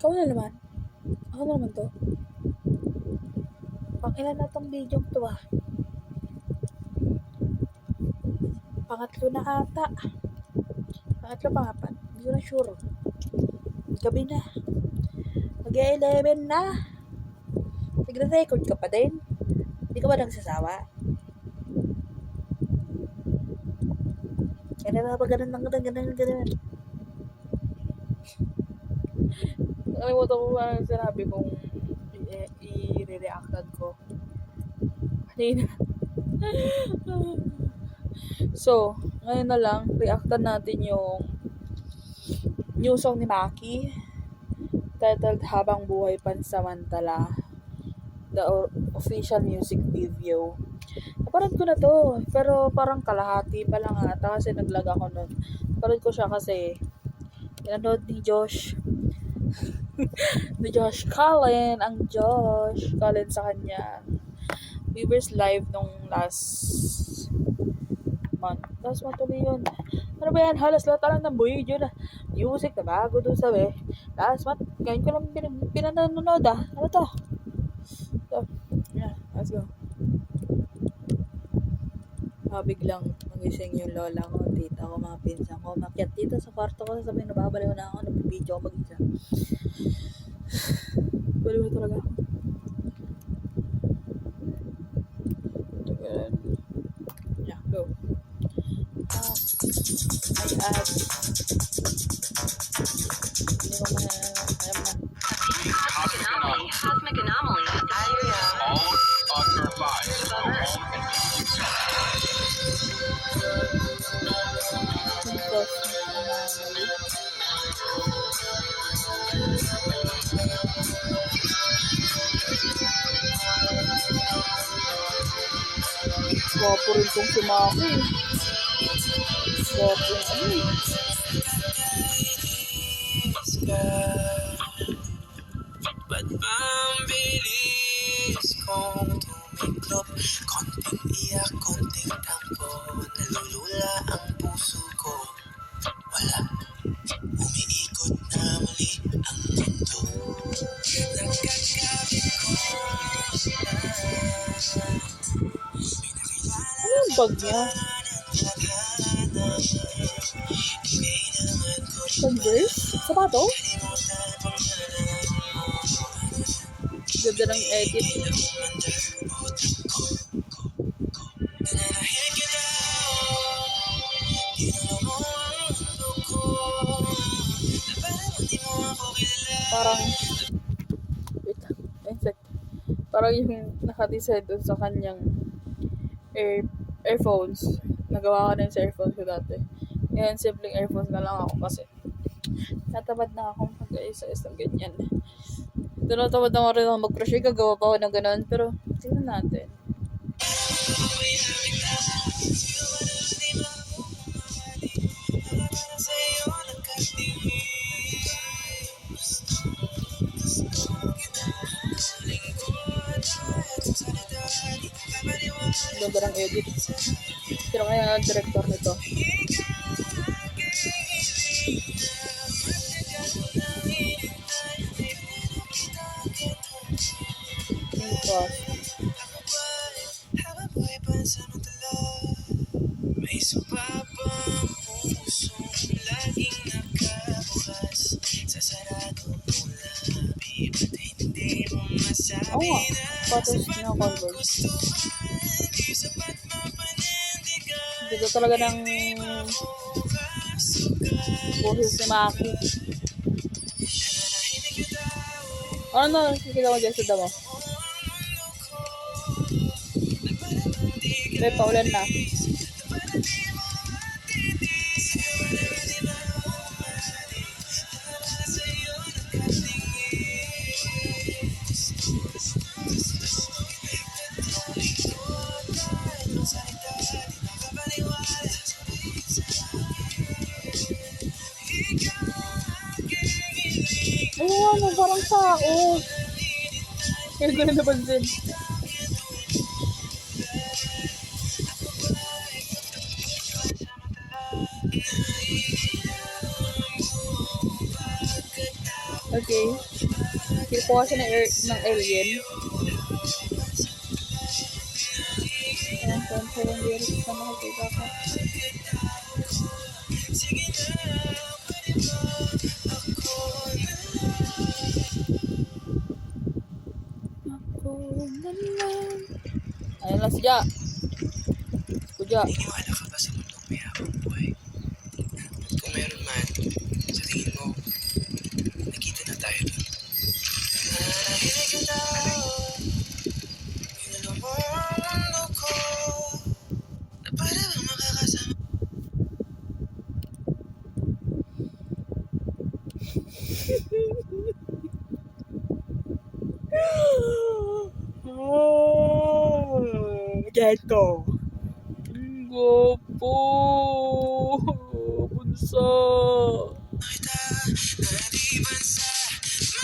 Ikaw na naman. Ako na naman to. Pang ilan na tong video to ah. Pangatlo na ata. Pangatlo, pangapat. Hindi ko na sure. Gabi na. Mag-11 na. Nagre-record ka pa din? Hindi ka ba nagsasawa? Kaya na ba ganun. Nakalimutan ko parang sinabi kong i-reactan ko. Kanina. So, ngayon na lang, reactan natin yung new song ni Maki, titled Habang Buhay Pansamantala, the official music video. Napanood ko na to, pero parang kalahati pa lang ata kasi naglag ako nun. Napanood ko siya kasi pinanood ni Josh Cullen, ang Josh Cullen sa kanya Weavers Live nung last month tuloy yun. Ano ba yan? Halos lahat lang ng video na music na bago doon sabi. Last month, ngayon ko lang pinanonood ah. Ano to? So, yeah, let's go. Biglang magising yung lola ko, tita ko, mga pinsan ko. Makiat dito sa kwarto ko, sabi nababaliw na ako, nagbibideo ako mag-isa. Baliw talaga ako. Yeah, go. Ay, Cosmic anomaly. All Oscar 5. Gwapo rin kong si Maki. Gwapo rin. Ba't pambilis kong tumiklop? Konting iyak, konting tampo, nalulula ang puso ko. Wala, umiikot na muli ang mundo. Nagkakabit ko Ano yung bag niya? Converse? Sapato? Ganda ng edit. Parang parang yung nakadesign doon sa kanyang earphones. Nagawa ko na yung sa earphones ko dati. Ngayon, simpleng earphones na lang ako kasi natamad na akong mag-ayos-ayos ng ganyan. Natamad na ako rin ako mag-crochet. Gagawa pa ako ng ganun. Pero, tingnan natin. Ganda ng edit. Sino kaya ang director nito? May supapang pusong laging nakabukas sa sarado mo labi, ba't hindi mo masabi? Oo nga, patos niya Converse. Ganda talaga ng boses ni Maki. Ano na nakikita mo dyan sa damo? May paulan na. Ano, parang tao. Kaya ko na napansin. Okay. Kinukuha siya ng alien. Ayan, kanta yung lyrics na makikita ko. Ako na lang. Ayun lang si Ja. Kuya. Naniniwala ka ba sa mundong may habang buhay? Kung meron man, sa tingin mo, nakita na tayo doon. Nanahilig ang tao, inalaw ang mundo ko, na para bang makakasama. Geto. Gopo. Bunso. Kita na di bansa,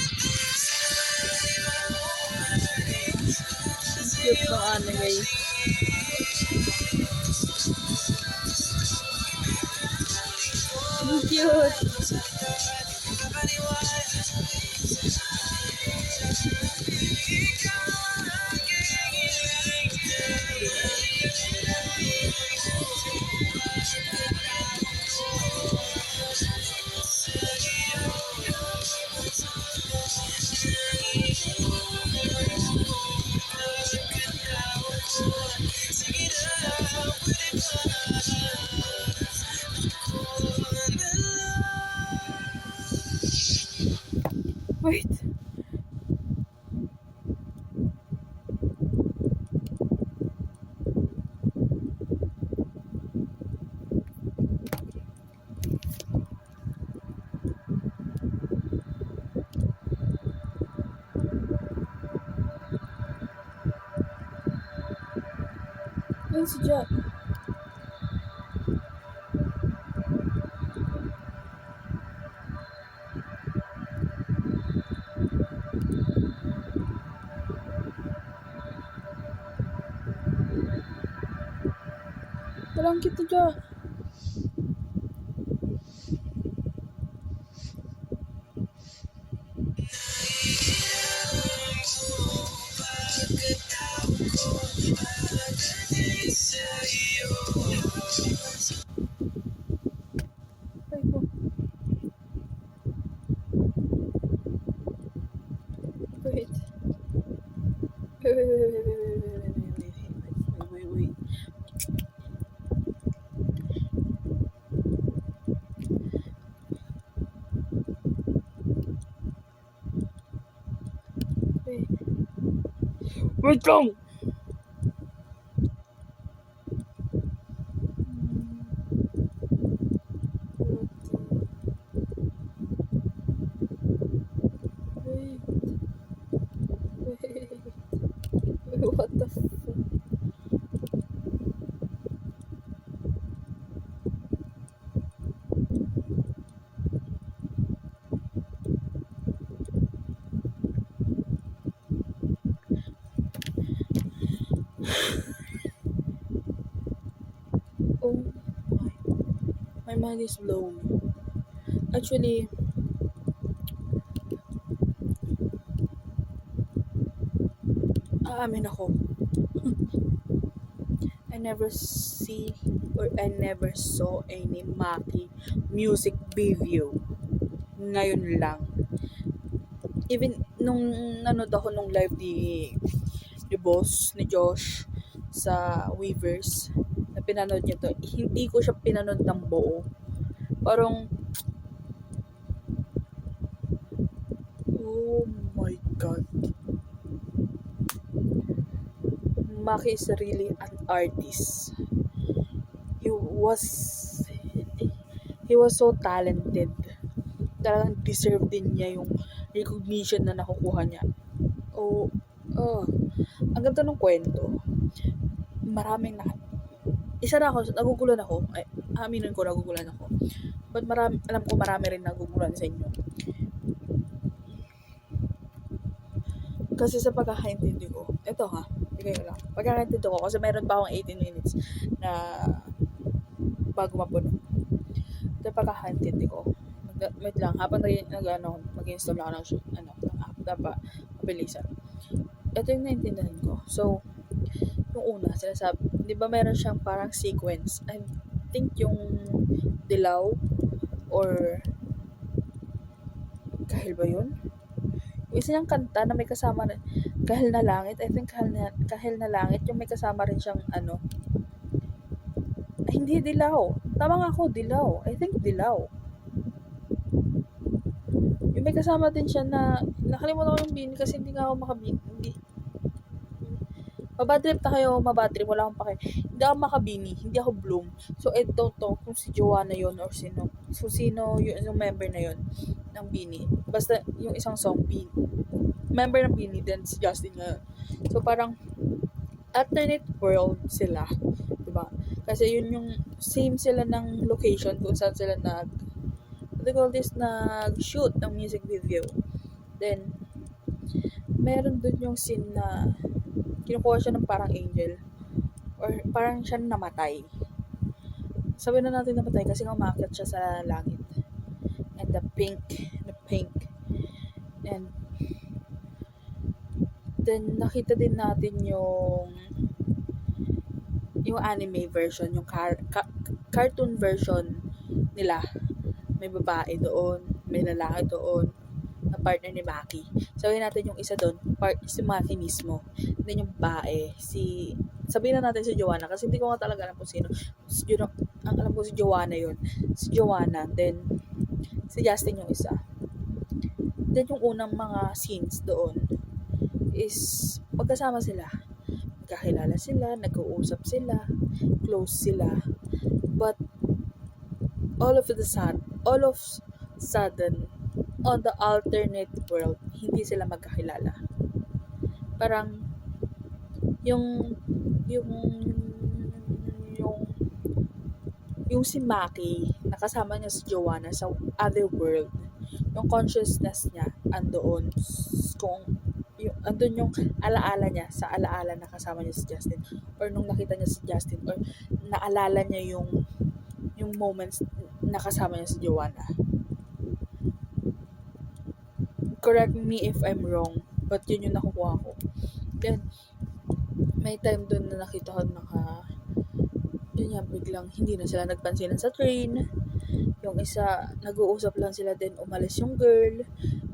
matasa, Cute ng anime. Ang cute. Wait. Ayun si Ja. Walang kita Ja. Ay ko. Wait. Wait. Wait lang! Wait. What the fuck? Oh my mind is blown. Actually, aamin ako. I never see or I never saw any Maki music video. Ngayon lang. Even nung nanood ako nung live ni boss, ni Josh sa Weavers, na pinanood niya to, hindi ko siya pinanood ng buo. Parang, oh my God. Maki is really an artist. He was so talented. Talagang deserve din niya yung recognition na nakukuha niya. Ang ganda ng kwento. Nagugulan ako. Ay, aminin ko, nagugulan ako. But alam ko marami rin nagugulan sa inyo. Kasi sa pagkakaintindi ko, ito ha, bigay lang. Pagkakaintindi ko, kasi meron pa akong 18 minutes na bago mapuno. Sa pagkakaintindi ko, Wait lang, habang mag-install ako ng app, dapat mabilisan. Ito yung naintindihan ko. So, yung una, sinasabi, di ba meron siyang parang sequence? I think yung dilaw or kahil ba yun? Yung isa niyang kanta na may kasama rin, kahil na langit, I think kahil na langit, yung may kasama rin siyang ay, hindi dilaw. Tama nga ako, dilaw. I think dilaw. Yung may kasama din siya na, nakalimutan ko yung bini kasi hindi nga ako hindi, mabadrip na kayo, mabadrip, wala akong pake. Hindi ako makabini, hindi ako bloom. So, I don't know kung si Joanna yun or sino. So, sino yung member na yun ng bini. Basta, yung isang song, bini. Member ng bini, then si Justin nga. So, parang, alternate world sila. Diba? Kasi yun yung, same sila ng location kung saan sila what do you call this, nag-shoot ng music video. Then, meron dun yung scene na, kinukuha siya ng parang angel or parang siya namatay. Sabi na natin namatay kasi umakyat siya sa langit. And the pink. And then nakita din natin yung anime version, yung cartoon version nila. May babae doon, may lalaki doon, na partner ni Maki. Sabihin natin yung isa doon, si Maki mismo. Then yung babae, sabihin na natin si Joanna kasi hindi ko nga talaga alam kung sino. Ang alam ko si Joanna yun. Si Joanna, then si Justin yung isa. Then yung unang mga scenes doon is magkasama sila. Magkakilala sila, nag-uusap sila, close sila. But all of sudden, on the alternate world, hindi sila magkakilala. Parang, yung si Maki, nakasama niya si Joanna sa other world. Yung consciousness niya, andoon. Andun yung alaala niya, sa alaala na kasama niya si Justin. Or nung nakita niya si Justin, or naalala niya yung moments na kasama niya si Joanna. Correct me if I'm wrong, but yun yung nakukuha ko. Then, may time dun na nakita ko yun nga, biglang hindi na sila nagpansinan sa train. Yung isa, nag-uusap lang sila, then umalis yung girl.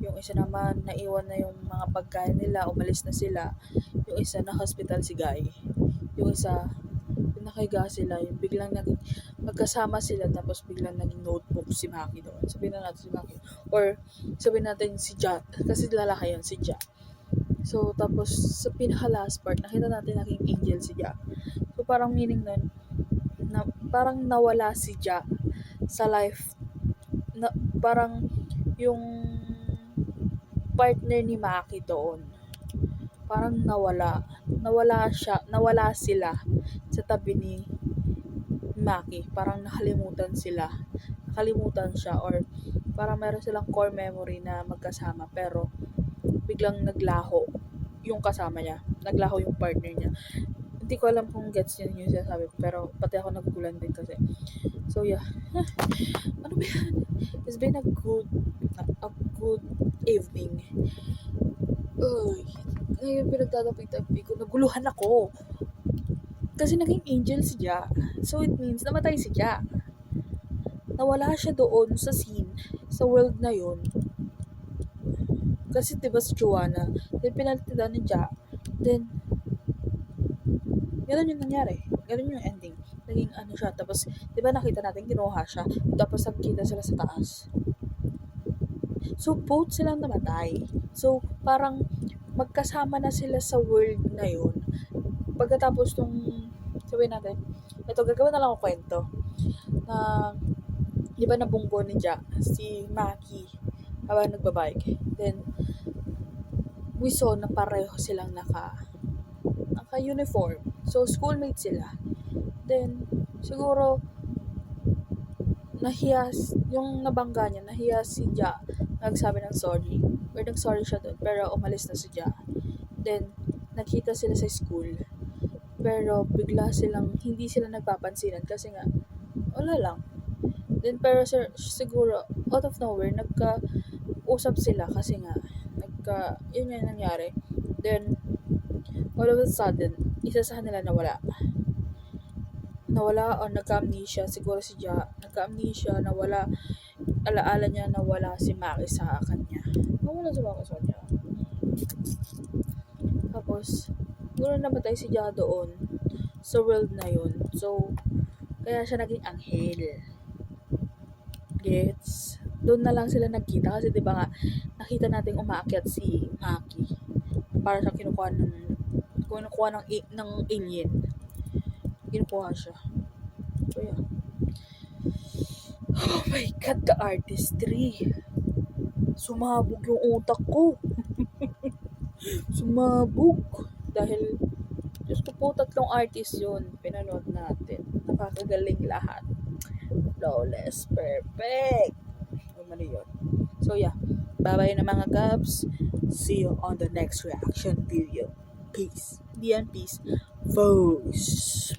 Yung isa naman, naiwan na yung mga pagkain nila, umalis na sila. Yung isa, na-hospital si Guy. Yung isa, nakahiga sila, yung biglang magkasama sila, tapos biglang naging notebook si Maki doon. Sabihin na natin si Maki. Or, sabihin natin si Ja, kasi lalaki yun, si Ja. So, tapos, sa pinaka-last part, nakita natin naging angel si Ja. So, parang meaning nun, na parang nawala si Ja sa life, parang yung partner ni Maki doon, parang nawala sila sa tabi ni Maki, parang nakalimutan siya, or parang meron silang core memory na magkasama, pero biglang naglaho yung kasama niya, naglaho yung partner niya. Hindi ko alam kung gets yun yung sinasabi ko, pero pati ako nagugulan din kasi. So yeah, ano ba yan? It's been a good evening. Uy, ngayon pinagtatapi-tapi ko, naguluhan ako. Kasi naging angel si Ja. So it means namatay si Ja. Nawala siya doon sa scene, sa world na yun. Kasi diba si Joanna, then pinalitan ni Ja, then ganun yung nangyari. Ganun yung ending. Naging siya. Tapos, diba nakita natin, kinuha siya. Tapos, nagkita sila sa taas. So, both silang namatay. So, parang magkasama na sila sa world na yun. Pagkatapos sabihin natin, ito, gagawin na lang ako kwento. Na, di ba nabunggo ni Ja, si Maki, habang nagbabike. Then, we saw na pareho silang naka-uniform. So, schoolmates sila. Then, siguro, yung nabangga niya, nahiya si Ja, nagsabi ng sorry. Or nag-sorry siya doon, pero umalis na si Ja. Then, nakita sila sa school. Pero, hindi sila nagpapansinan kasi nga, wala lang. Then, pero siguro, out of nowhere, nagka-usap sila kasi nga, yun yung nangyari. Then, all of a sudden, isa sa kanila nawala. Nawala o nagka-amnesia, siguro si Ja, nagka-amnesia, nawala, alaala niya nawala si Maki sa kanya. Nawala si Maki sa kanya. Tapos, siguro namatay si Ja doon, sa world na yun. So, kaya siya naging anghel. Gets? Doon na lang sila nagkita kasi 'di ba nga nakita nating umaakyat si Maki para siyang kinukuha ng alien. Kinukuha siya. So yeah. Oh my God, the artistry. Sumabog yung utak ko. Sumabog. Dahil, Diyos ko po, 3 artist yun. Pinanood natin. Nakakagaling lahat. Flawless. Perfect. Mali yun. So yeah. Bye-bye na mga Gabs. See you on the next reaction video. Peace. Be and peace. Foes.